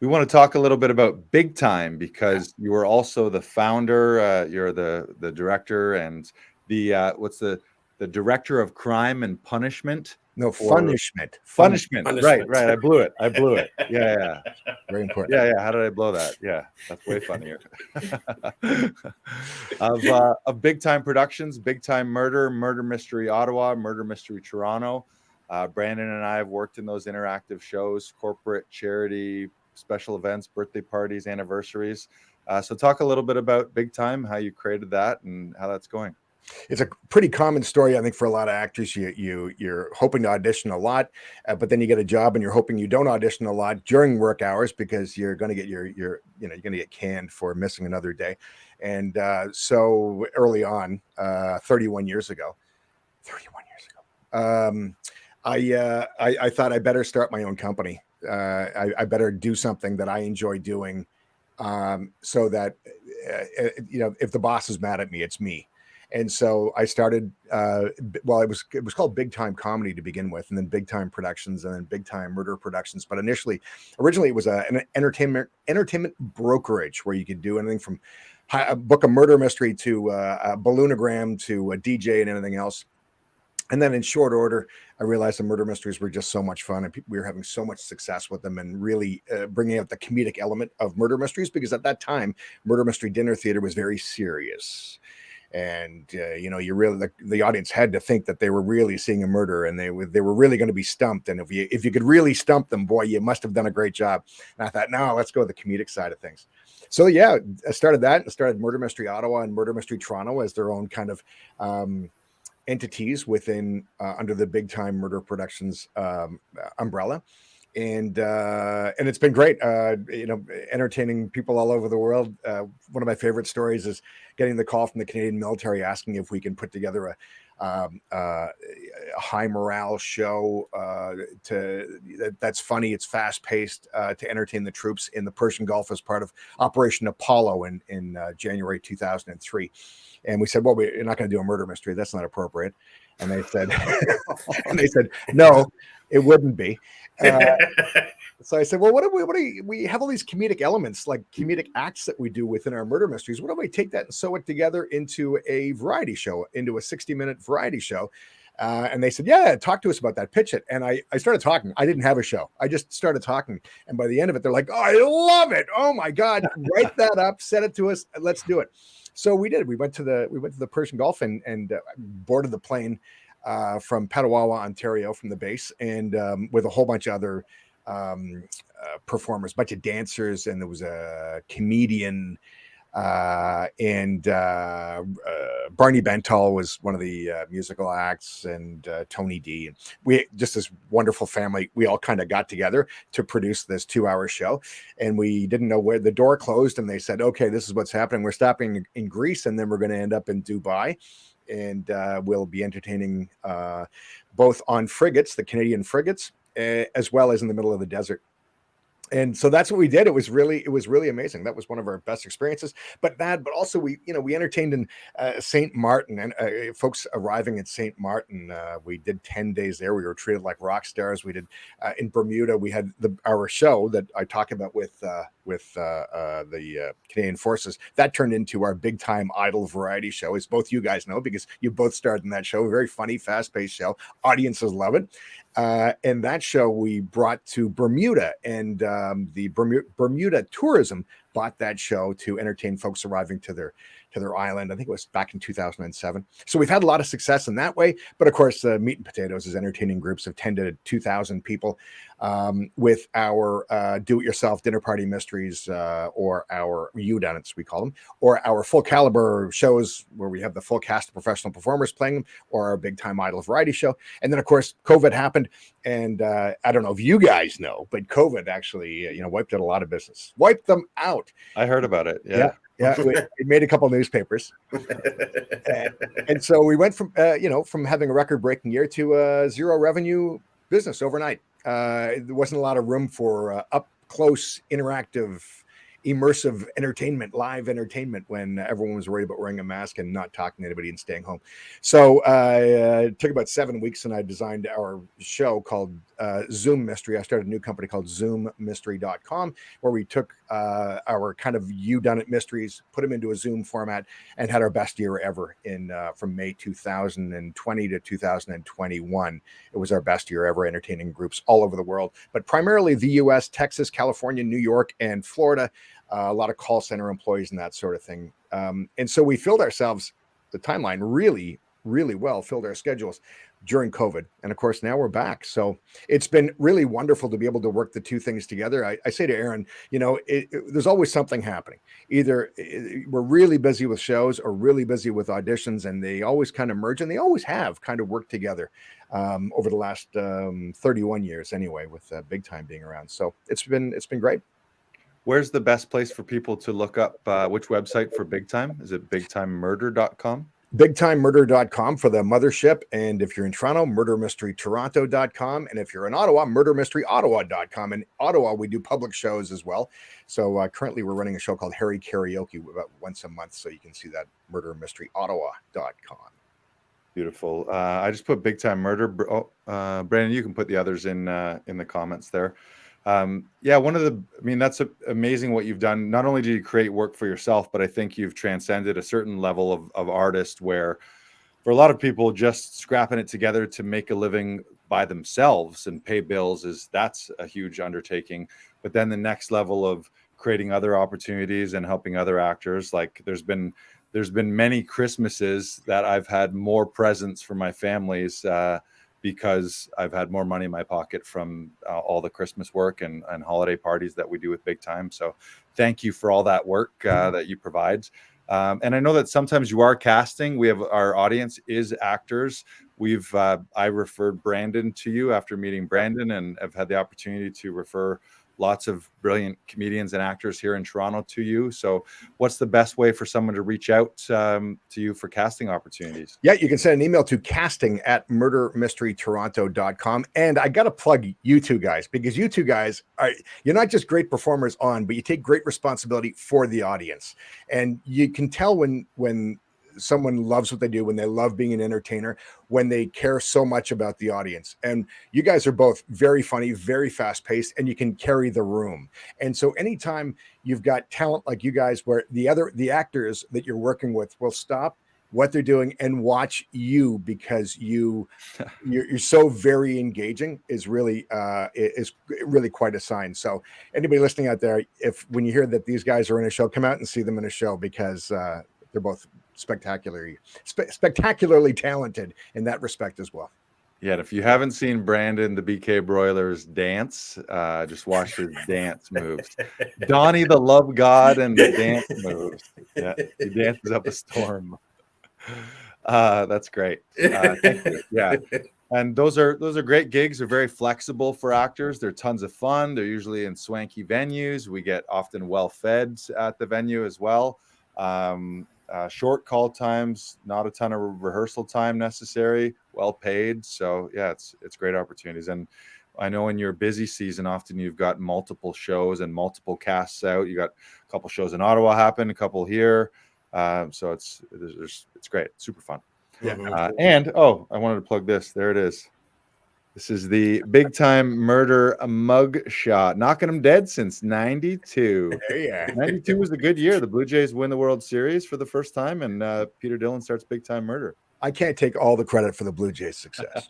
We want to talk a little bit about Big Time because you were also the founder. You're the director and the director of crime and punishment No, for punishment. punishment. Right. Punishment. I blew it. Yeah. Very important. Yeah. How did I blow that? Yeah, that's way funnier. Of Big Time Productions, Big Time Murder, Murder Mystery Ottawa, Murder Mystery Toronto. Brandon and I have worked in those interactive shows, corporate, charity, special events, birthday parties, anniversaries. So talk a little bit about Big Time, how you created that and how that's going. It's a pretty common story, I think, for a lot of actors. You're hoping to audition a lot, but then you get a job and you're hoping you don't audition a lot during work hours because you're going to get you're going to get canned for missing another day. And so early on, 31 years ago, I thought I better start my own company. I better do something that I enjoy doing, so that if the boss is mad at me, it's me. And so I started. It was called Big Time Comedy to begin with, and then Big Time Productions, and then Big Time Murder Productions. But originally, it was an entertainment brokerage where you could do anything from book a murder mystery to a balloonagram to a DJ and anything else. And then in short order, I realized the murder mysteries were just so much fun, and we were having so much success with them, and really bringing out the comedic element of murder mysteries, because at that time, murder mystery dinner theater was very serious. And you really the audience had to think that they were really seeing a murder, and they were really going to be stumped. And if you could really stump them, boy, you must have done a great job. And I thought, no, let's go with the comedic side of things. So yeah, I started that. I started Murder Mystery Ottawa and Murder Mystery Toronto as their own kind of entities within under the Big Time Murder Productions umbrella. And it's been great, entertaining people all over the world. One of my favorite stories is getting the call from the Canadian military asking if we can put together a high morale show that's funny, it's fast paced, to entertain the troops in the Persian Gulf as part of Operation Apollo in January 2003. And we said, well, we're not going to do a murder mystery. That's not appropriate. And they said, no, it wouldn't be. So I said, well, we have all these comedic elements, like comedic acts that we do within our murder mysteries. What do we take that and sew it together into a variety show, into a 60-minute variety show? And they said, yeah, talk to us about that, pitch it. And I started talking. I didn't have a show. I just started talking. And by the end of it, they're like, oh, I love it. Oh my God, write that up, send it to us. Let's do it. So we did. We went to the Persian Gulf and boarded the plane from Petawawa, Ontario, from the base, and with a whole bunch of other performers, a bunch of dancers, and there was a comedian, and Barney Bentall was one of the musical acts, and Tony D. And we just this wonderful family. We all kind of got together to produce this 2-hour show, and we didn't know where the door closed, and they said, "Okay, this is what's happening. We're stopping in Greece, and then we're going to end up in Dubai." And we'll be entertaining both on frigates, the Canadian frigates, as well as in the middle of the desert. And so that's what we did. It was really amazing. That was one of our best experiences. But also we entertained in St. Martin, and folks arriving at St. Martin. We did 10 days there. We were treated like rock stars. We did in Bermuda. We had our show that I talk about with the Canadian Forces. That turned into our Big Time Idol variety show, as both you guys know, because you both starred in that show. Very funny, fast-paced show. Audiences love it. And that show we brought to Bermuda, and the Bermuda Tourism bought that show to entertain folks arriving to their island. I think it was back in 2007. So we've had a lot of success in that way. But of course, Meat and Potatoes is entertaining groups of 10 to 2,000 people with our do-it-yourself dinner party mysteries, or our whodunits, we call them, or our full caliber shows where we have the full cast of professional performers playing them, or our Big Time Idol variety show. And then, of course, COVID happened. And I don't know if you guys know, but COVID actually, wiped out a lot of business, wiped them out. I heard about it. Yeah. It made a couple of newspapers, and so we went from having a record-breaking year to zero revenue business overnight. There wasn't a lot of room for up close interactive immersive entertainment, live entertainment, when everyone was worried about wearing a mask and not talking to anybody and staying home. So it took about 7 weeks, and I designed our show called Zoom Mystery. I started a new company called ZoomMystery.com, where we took our kind of you-done-it mysteries, put them into a Zoom format, and had our best year ever in from May 2020 to 2021. It was our best year ever, entertaining groups all over the world, but primarily the US, Texas, California, New York, and Florida. A lot of call center employees and that sort of thing. And so we filled ourselves, the timeline really, really well, filled our schedules during COVID. And of course, now we're back. So it's been really wonderful to be able to work the two things together. I say to Aaron, there's always something happening. Either we're really busy with shows or really busy with auditions, and they always kind of merge, and they always have kind of worked together over the last 31 years anyway, with Big Time being around. So it's been great. Where's the best place for people to look up which website for Big Time? Is it bigtimemurder.com? BigTimeMurder.com for the mothership. And if you're in Toronto, MurderMysteryToronto.com. And if you're in Ottawa, MurderMysteryOttawa.com. In Ottawa, we do public shows as well. So currently we're running a show called Harry Karaoke about once a month. So you can see that, MurderMysteryOttawa.com. Beautiful. I just put Big Time Murder. Brandon, you can put the others in the comments there. That's amazing what you've done. Not only did you create work for yourself, but I think you've transcended a certain level of artist where for a lot of people, just scrapping it together to make a living by themselves and pay bills that's a huge undertaking. But then the next level of creating other opportunities and helping other actors, like there's been many Christmases that I've had more presents for my families because I've had more money in my pocket from all the Christmas work and holiday parties that we do with Big Time. So thank you for all that work that you provide. And I know that sometimes you are casting. We have our audience is actors. I referred Brandon to you after meeting Brandon, and I've had the opportunity to refer lots of brilliant comedians and actors here in Toronto to you. So what's the best way for someone to reach out to you for casting opportunities? Yeah, you can send an email to casting@murdermysterytoronto.com. And I got to plug you two guys, because you two guys you're not just great performers but you take great responsibility for the audience. And you can tell when someone loves what they do, when they love being an entertainer, when they care so much about the audience. And you guys are both very funny, very fast paced, and you can carry the room. And so anytime you've got talent like you guys, where the actors that you're working with will stop what they're doing and watch you, because you're so very engaging, is really quite a sign. So anybody listening out there, when you hear that these guys are in a show, come out and see them in a show, because they're both spectacularly talented in that respect as well. Yeah, and if you haven't seen Brandon the BK Broilers dance, just watch his dance moves. Donnie the Love God and the dance moves. Yeah, he dances up a storm. That's great. Thank you. Yeah, and those are great gigs. They're very flexible for actors. They're tons of fun. They're usually in swanky venues. We get often well fed at the venue as well. Short call times, not a ton of rehearsal time necessary, well paid. So yeah, it's great opportunities. And I know in your busy season, often you've got multiple shows and multiple casts out. You got a couple shows in Ottawa happen, a couple here. So it's great. It's super fun. Yeah. And I wanted to plug this. There it is. This is the Big Time Murder mug shot. Knocking them dead since 92. Yeah. 92 was a good year. The Blue Jays win the World Series for the first time, and Peter Dillon starts Big Time Murder. I can't take all the credit for the Blue Jays' success.